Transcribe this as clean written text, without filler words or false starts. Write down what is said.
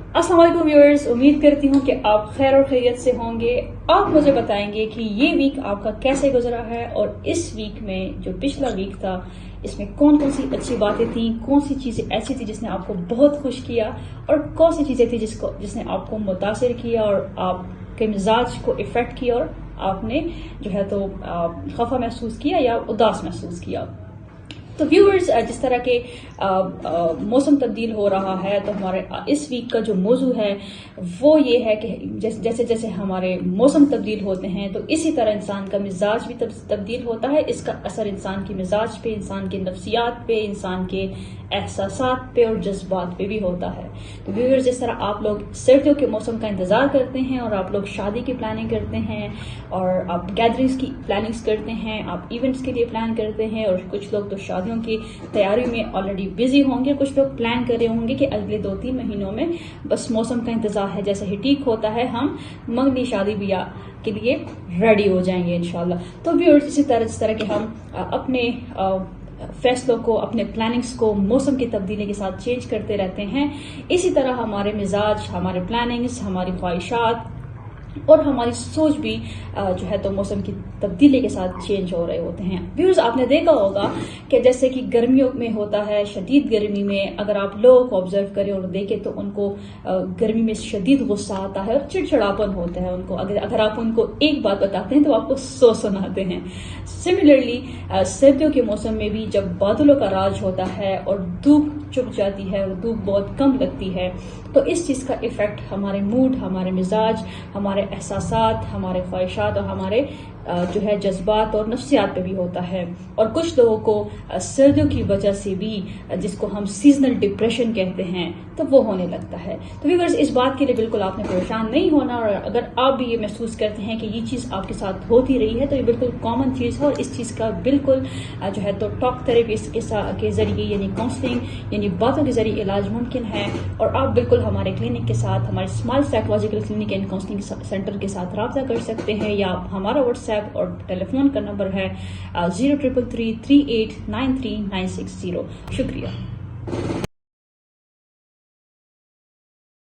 अस्सलाम वालेकुम व्यूअर्स, उम्मीद करती हूँ कि आप खैर और खैरियत से होंगे। आप मुझे बताएंगे कि ये वीक आपका कैसे गुजरा है और इस वीक में जो पिछला वीक था इसमें कौन कौन सी अच्छी बातें थी, कौन सी चीज़ें ऐसी थी जिसने आपको बहुत खुश किया और कौन सी चीज़ें थी जिसने आपको मुतासिर किया और आपके मिजाज को इफ़ेक्ट किया और आपने जो है तो खफा महसूस किया या उदास महसूस किया। तो व्यूअर्स, जिस तरह के मौसम तब्दील हो रहा है तो हमारे इस वीक का जो मौजू है वो ये है कि जैसे जैसे हमारे मौसम तब्दील होते हैं तो इसी तरह इंसान का मिजाज भी तब्दील होता है। इसका असर इंसान के मिजाज पे, इंसान के नफ्सियात पे, इंसान के एहसासात पे और जज्बात पे भी होता है। तो व्यूअर्स, जिस तरह आप लोग सर्दियों के मौसम का इंतज़ार करते हैं और आप लोग शादी की प्लानिंग करते हैं और आप गैदरिंग्स की प्लानिंग्स करते हैं, आप इवेंट्स के लिए प्लान करते हैं और कुछ लोग तो शादियों की तैयारी में ऑलरेडी बिजी होंगे, कुछ लोग प्लान कर रहे होंगे कि अगले 2-3 महीनों में बस मौसम का इंतजार है, जैसे ही ठीक होता है हम मंगनी शादी ब्याह के लिए रेडी हो जाएंगे इंशाल्लाह। तो व्यूअर्स, इसी तरह जिस तरह के हम अपने फैसलों को, अपने प्लानिंग्स को मौसम की तब्दीली के साथ चेंज करते रहते हैं, इसी तरह हमारे मिजाज, हमारे प्लानिंग्स, हमारी ख्वाहिशात और हमारी सोच भी जो है तो मौसम की तब्दीली के साथ चेंज हो रहे होते हैं। व्यूअर्स, आपने देखा होगा कि जैसे कि गर्मियों में होता है, शदीद गर्मी में अगर आप लोगों को ऑब्जर्व करें और देखें तो उनको गर्मी में शदीद गुस्सा आता है और चिड़चिड़ापन होता है उनको। अगर आप उनको एक बात बताते हैं तो आपको 100 सुनाते हैं। सिमिलरली सर्दियों के मौसम में भी जब बादलों का राज होता है और धूप चुप जाती है और धूप बहुत कम लगती है तो इस चीज़ का इफेक्ट हमारे मूड, हमारे मिजाज, हमारे एहसासात, हमारे ख्वाहिशात और हमारे जो है जज्बात और नफ्सियात पे भी होता है। और कुछ लोगों को सर्दियों की वजह से भी, जिसको हम सीजनल डिप्रेशन कहते हैं, तो वो होने लगता है। तो व्यूअर्स, इस बात के लिए बिल्कुल आपने परेशान नहीं होना और अगर आप भी ये महसूस करते हैं कि ये चीज़ आपके साथ होती रही है तो ये बिल्कुल कॉमन चीज़ है और इस चीज़ का बिल्कुल जो है तो टॉक थेरेपी के जरिए यानी काउंसलिंग यानी बातों के जरिए इलाज मुमकिन है। और आप बिल्कुल हमारे क्लिनिक के साथ, हमारे smile psychological clinic and counselling centre के साथ रब्ता कर सकते हैं या हमारा व्हाट्सएप और टेलीफोन का नंबर है 0333 3893 960। शुक्रिया।